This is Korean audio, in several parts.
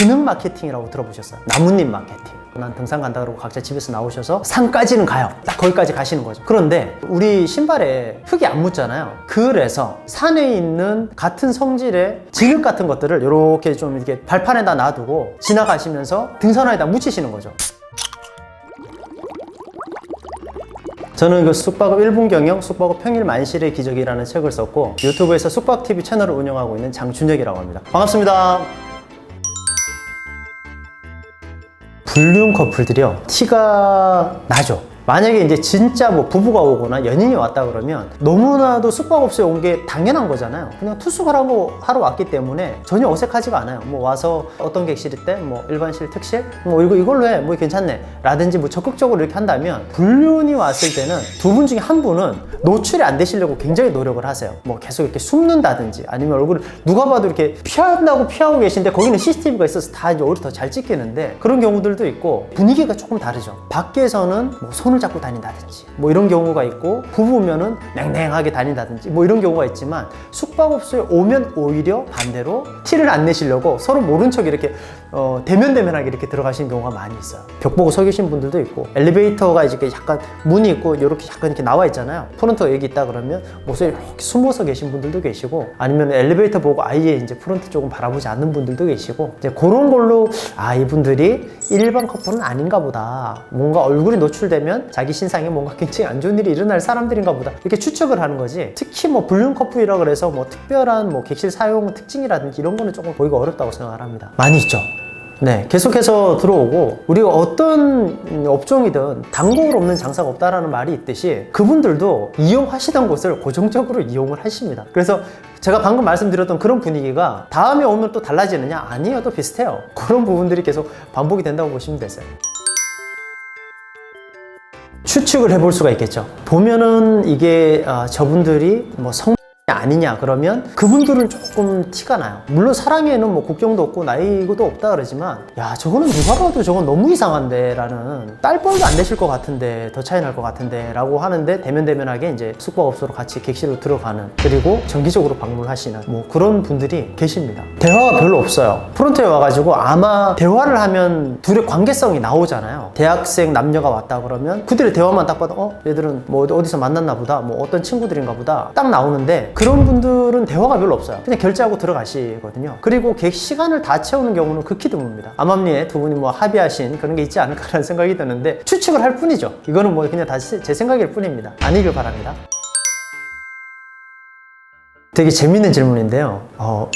진흙 마케팅이라고 들어보셨어요? 나뭇잎 마케팅. 난 등산 간다 그러고 각자 집에서 나오셔서 산까지는 가요. 딱 거기까지 가시는 거죠. 그런데 우리 신발에 흙이 안 묻잖아요. 그래서 산에 있는 같은 성질의 진흙 같은 것들을 이렇게 좀 이렇게 발판에다 놔두고 지나가시면서 등산화에다 묻히시는 거죠. 저는 그 숙박업 1분 경영, 숙박업 평일 만실의 기적이라는 책을 썼고 유튜브에서 숙박TV 채널을 운영하고 있는 장준혁이라고 합니다. 반갑습니다. 불륜 커플들이요, 티가 나죠. 만약에 이제 진짜 뭐 부부가 오거나 연인이 왔다 그러면 너무나도 숙박업소에 온 게 당연한 거잖아요. 그냥 투숙을 하러 왔기 때문에 전혀 어색하지가 않아요. 뭐 와서 어떤 객실 있대? 뭐 일반실, 특실? 뭐 이걸로 해. 뭐 괜찮네. 라든지 뭐 적극적으로 이렇게 한다면, 불륜이 왔을 때는 두 분 중에 한 분은 노출이 안 되시려고 굉장히 노력을 하세요. 뭐 계속 이렇게 숨는다든지 아니면 얼굴을 누가 봐도 이렇게 피한다고 피하고 계신데 거기는 CCTV가 있어서 다 이제 오히려 더 잘 찍히는데, 그런 경우들도 있고 분위기가 조금 다르죠. 밖에서는 뭐 손을 잡고 다닌다든지 뭐 이런 경우가 있고, 부부면은 냉랭하게 다닌다든지 뭐 이런 경우가 있지만, 숙박업소에 오면 오히려 반대로 티를 안 내시려고 서로 모른 척 이렇게 대면대면하게 이렇게 들어가시는 경우가 많이 있어요. 벽 보고 서 계신 분들도 있고, 엘리베이터가 이렇게 약간 문이 있고 이렇게 약간 이렇게 나와 있잖아요. 프론트가 여기 있다 그러면 목소리 이렇게 숨어서 계신 분들도 계시고, 아니면 엘리베이터 보고 아예 이제 프론트 쪽은 바라보지 않는 분들도 계시고, 이제 그런 걸로 이분들이 일반 커플은 아닌가 보다, 뭔가 얼굴이 노출되면 자기 신상에 뭔가 굉장히 안 좋은 일이 일어날 사람들인가 보다, 이렇게 추측을 하는 거지. 특히 뭐 불륜 커플이라 그래서 뭐 특별한 뭐 객실 사용 특징이라든지 이런 거는 조금 보기가 어렵다고 생각을 합니다. 많이 있죠. 네, 계속해서 들어오고, 우리가 어떤 업종이든 단골 없는 장사가 없다라는 말이 있듯이 그분들도 이용하시던 곳을 고정적으로 이용을 하십니다. 그래서 제가 방금 말씀드렸던 그런 분위기가 다음에 오면 또 달라지느냐? 아니에요. 또 비슷해요. 그런 부분들이 계속 반복이 된다고 보시면 되세요. 추측을 해볼 수가 있겠죠. 보면은 이게 저분들이 뭐 아니냐 그러면 그분들은 조금 티가 나요. 물론 사랑에는 뭐 국경도 없고 나이도 없다 그러지만, 야 저거는 누가 봐도 저건 너무 이상한데 라는, 딸뻘도 안 되실 것 같은데, 더 차이 날 것 같은데 라고 하는데 대면대면하게 이제 숙박업소로 같이 객실로 들어가는, 그리고 정기적으로 방문하시는 뭐 그런 분들이 계십니다. 대화가 별로 없어요. 프론트에 와가지고 아마 대화를 하면 둘의 관계성이 나오잖아요. 대학생 남녀가 왔다 그러면 그들의 대화만 딱 봐도 얘들은 뭐 어디서 만났나 보다, 뭐 어떤 친구들인가 보다 딱 나오는데, 그런 분들은 대화가 별로 없어요. 그냥 결제하고 들어가시거든요. 그리고 객 시간을 다 채우는 경우는 극히 드뭅니다. 암암리에 두 분이 뭐 합의하신 그런 게 있지 않을까라는 생각이 드는데, 추측을 할 뿐이죠. 이거는 뭐 그냥 다시 제 생각일 뿐입니다. 아니길 바랍니다. 되게 재밌는 질문인데요.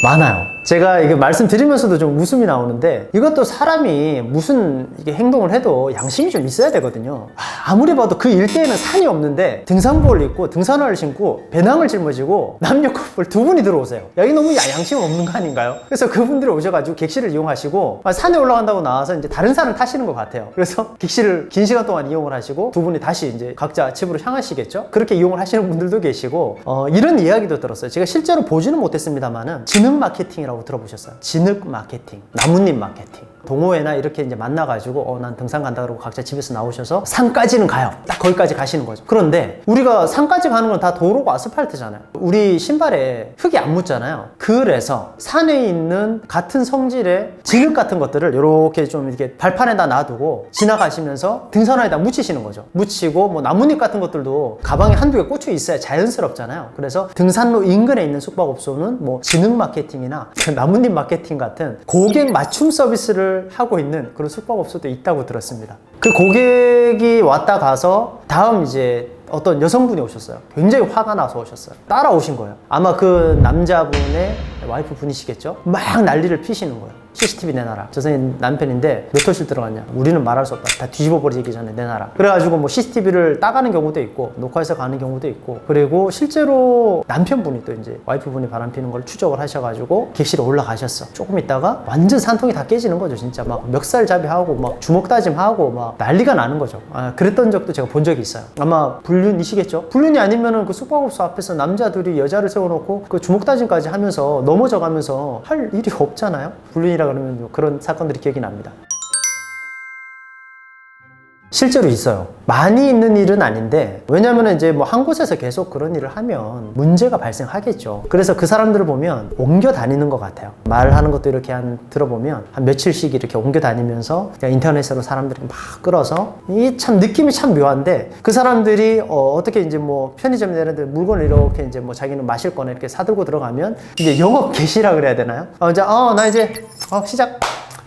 많아요. 제가 이게 말씀드리면서도 좀 웃음이 나오는데, 이것도 사람이 무슨 이게 행동을 해도 양심이 좀 있어야 되거든요. 아무리 봐도 그 일대에는 산이 없는데 등산복을 입고 등산화를 신고 배낭을 짊어지고 남녀 커플 두 분이 들어오세요. 여기 너무 양심 없는 거 아닌가요? 그래서 그분들이 오셔가지고 객실을 이용하시고, 산에 올라간다고 나와서 이제 다른 산을 타시는 것 같아요. 그래서 객실을 긴 시간 동안 이용을 하시고 두 분이 다시 이제 각자 집으로 향하시겠죠? 그렇게 이용을 하시는 분들도 계시고, 이런 이야기도 들었어요. 제가 실제로 보지는 못했습니다만은 진흙 마케팅이라고 들어보셨어요? 진흙 마케팅, 나뭇잎 마케팅. 동호회나 이렇게 이제 만나가지고 난 등산 간다 그러고 각자 집에서 나오셔서 산까지는 가요. 딱 거기까지 가시는 거죠. 그런데 우리가 산까지 가는 건 다 도로고 아스팔트잖아요. 우리 신발에 흙이 안 묻잖아요. 그래서 산에 있는 같은 성질의 진흙 같은 것들을 이렇게 좀 이렇게 발판에다 놔두고 지나가시면서 등산화에다 묻히시는 거죠. 묻히고 뭐 나뭇잎 같은 것들도 가방에 한두 개 꽂혀 있어야 자연스럽잖아요. 그래서 등산로 인근에 있는 숙박업소는 뭐 진흙 마케팅이나 나뭇잎 마케팅 같은 고객 맞춤 서비스를 하고 있는 그런 숙박업소도 있다고 들었습니다. 그 고객이 왔다 가서 다음 이제 어떤 여성분이 오셨어요. 굉장히 화가 나서 오셨어요. 따라오신 거예요. 아마 그 남자분의 와이프 분이시겠죠? 막 난리를 피시는 거예요. CCTV 내놔라. 저 사람이 남편인데 몇 호실 들어갔냐? 우리는 말할 수 없다. 다 뒤집어 버리기 전에 내놔라. 그래가지고 뭐 CCTV를 따가는 경우도 있고, 녹화해서 가는 경우도 있고, 그리고 실제로 남편분이 또 이제 와이프분이 바람피는 걸 추적을 하셔가지고 객실에 올라가셨어. 조금 있다가 완전 산통이 다 깨지는 거죠. 진짜 막 멱살잡이하고 막 주먹다짐하고 막 난리가 나는 거죠. 그랬던 적도 제가 본 적이 있어요. 아마 불륜이시겠죠? 불륜이 아니면은 그 숙박업소 앞에서 남자들이 여자를 세워놓고 그 주먹다짐까지 하면서 넘어져가면서 할 일이 없잖아요. 불륜이라 그러면 그런 사건들이 기억이 납니다. 실제로 있어요. 많이 있는 일은 아닌데, 왜냐면 이제 뭐 한 곳에서 계속 그런 일을 하면 문제가 발생하겠죠. 그래서 그 사람들을 보면 옮겨 다니는 것 같아요. 말하는 것도 이렇게 들어보면 한 며칠씩 이렇게 옮겨 다니면서 그냥 인터넷으로 사람들이 막 끌어서, 이 참 느낌이 참 묘한데, 그 사람들이 어떻게 이제 뭐 편의점에 내는데 물건을 이렇게 이제 뭐 자기는 마실 거나 이렇게 사들고 들어가면 이제 영업 개시라 그래야 되나요? 나 이제 시작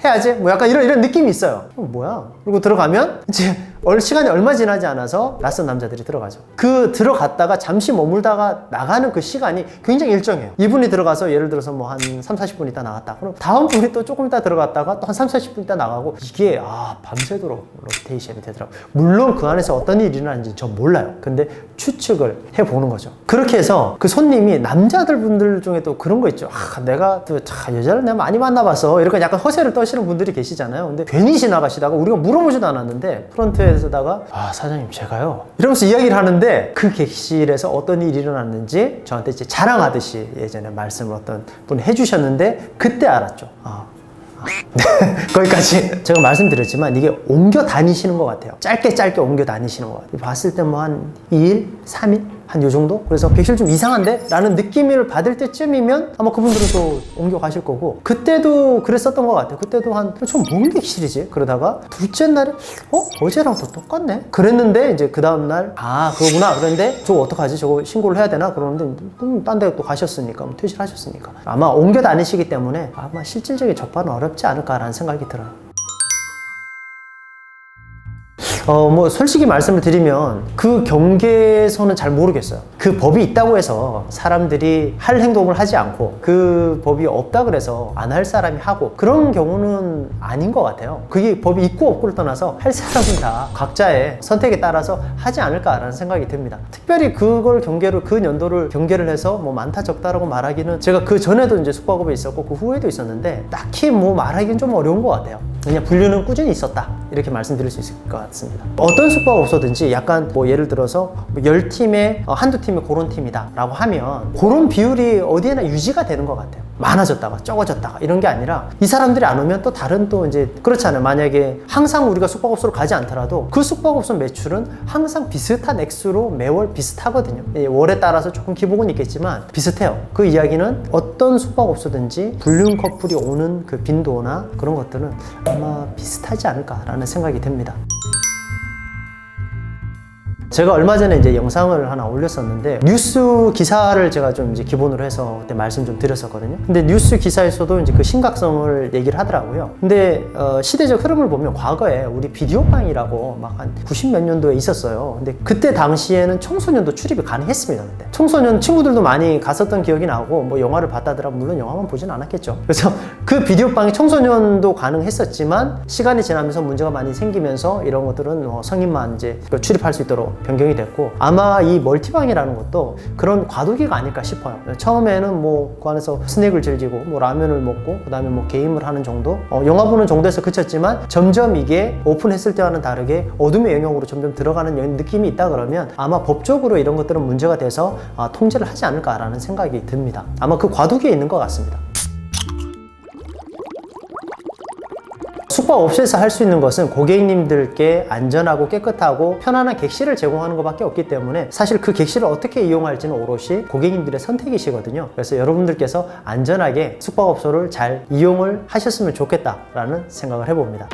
해야지, 뭐 약간 이런 느낌이 있어요. 뭐야? 그리고 들어가면 이제 시간이 얼마 지나지 않아서 낯선 남자들이 들어가죠. 그 들어갔다가 잠시 머물다가 나가는 그 시간이 굉장히 일정해요. 이분이 들어가서 예를 들어서 뭐 한 3, 40분 있다 나갔다. 그럼 다음 분이 또 조금 있다 들어갔다가 또 한 3, 40분 있다 나가고, 이게 밤새도록 로테이션이 되더라고요. 물론 그 안에서 어떤 일이 일어나는지 전 몰라요. 근데 추측을 해보는 거죠. 그렇게 해서 그 손님이 남자들 분들 중에 또 그런 거 있죠. 내가 또 여자를 내가 많이 만나봐서 이렇게 약간 허세를 떠시는 분들이 계시잖아요. 근데 괜히 지나가시다가 우리가 물어보지도 않았는데 프런트에서다가 사장님 제가요 이러면서 이야기를 하는데, 그 객실에서 어떤 일이 일어났는지 저한테 이제 자랑하듯이 예전에 말씀을 어떤 분이 해주셨는데, 그때 알았죠. 네, 거기까지 제가 말씀드렸지만 이게 옮겨 다니시는 것 같아요. 짧게 옮겨 다니시는 것 같아요. 봤을 때 뭐 한 2일, 3일? 한 요 정도? 그래서 객실 좀 이상한데? 라는 느낌을 받을 때쯤이면 아마 그분들은 또 옮겨 가실 거고, 그때도 그랬었던 것 같아요. 그때도 좀 뭔 객실이지? 그러다가 둘째 날에 어제랑 또 똑같네? 그랬는데 이제 그 다음날 그거구나. 그런데 저거 어떡하지? 저거 신고를 해야 되나? 그러는데 딴 데 또 가셨으니까, 퇴실하셨으니까 아마 옮겨 다니시기 때문에 아마 실질적인 접반은 어렵지 않을까라는 생각이 들어요. 솔직히 말씀을 드리면 그 경계선은 잘 모르겠어요. 그 법이 있다고 해서 사람들이 할 행동을 하지 않고, 그 법이 없다 그래서 안 할 사람이 하고, 그런 경우는 아닌 것 같아요. 그게 법이 있고 없고를 떠나서 할 사람은 다 각자의 선택에 따라서 하지 않을까라는 생각이 듭니다. 특별히 그걸 그 연도를 경계를 해서 뭐 많다 적다라고 말하기는, 제가 그 전에도 이제 숙박업에 있었고 그 후에도 있었는데 딱히 뭐 말하기는 좀 어려운 것 같아요. 그냥 분류는 꾸준히 있었다, 이렇게 말씀드릴 수 있을 것 같습니다. 어떤 숙박업소든지 약간 뭐 예를 들어서 10팀에 한두 팀이 그런 팀이다 라고 하면 그런 비율이 어디에나 유지가 되는 것 같아요. 많아졌다가 적어졌다가 이런 게 아니라, 이 사람들이 안 오면 또 다른 또 이제 그렇잖아요. 만약에 항상 우리가 숙박업소를 가지 않더라도 그 숙박업소 매출은 항상 비슷한 액수로 매월 비슷하거든요. 월에 따라서 조금 기복은 있겠지만 비슷해요. 그 이야기는 어떤 숙박업소든지 불륜 커플이 오는 그 빈도나 그런 것들은 아마 비슷하지 않을까라는 생각이 듭니다. 제가 얼마 전에 이제 영상을 하나 올렸었는데, 뉴스 기사를 제가 좀 이제 기본으로 해서 그때 말씀 좀 드렸었거든요. 근데 뉴스 기사에서도 이제 그 심각성을 얘기를 하더라고요. 근데 시대적 흐름을 보면 과거에 우리 비디오방이라고 막 한 90 몇 년도에 있었어요. 근데 그때 당시에는 청소년도 출입이 가능했습니다. 그때 청소년 친구들도 많이 갔었던 기억이 나고, 뭐 영화를 봤다더라. 물론 영화만 보진 않았겠죠. 그래서 그 비디오방에 청소년도 가능했었지만, 시간이 지나면서 문제가 많이 생기면서 이런 것들은 성인만 이제 출입할 수 있도록 변경이 됐고, 아마 이 멀티방이라는 것도 그런 과도기가 아닐까 싶어요. 처음에는 뭐 그 안에서 스낵을 즐기고 뭐 라면을 먹고 그 다음에 뭐 게임을 하는 정도, 영화 보는 정도에서 그쳤지만, 점점 이게 오픈했을 때와는 다르게 어둠의 영역으로 점점 들어가는 느낌이 있다 그러면 아마 법적으로 이런 것들은 문제가 돼서 통제를 하지 않을까라는 생각이 듭니다. 아마 그 과도기에 있는 것 같습니다. 숙박업소에서 할 수 있는 것은 고객님들께 안전하고 깨끗하고 편안한 객실을 제공하는 것밖에 없기 때문에, 사실 그 객실을 어떻게 이용할지는 오롯이 고객님들의 선택이시거든요. 그래서 여러분들께서 안전하게 숙박업소를 잘 이용을 하셨으면 좋겠다라는 생각을 해봅니다.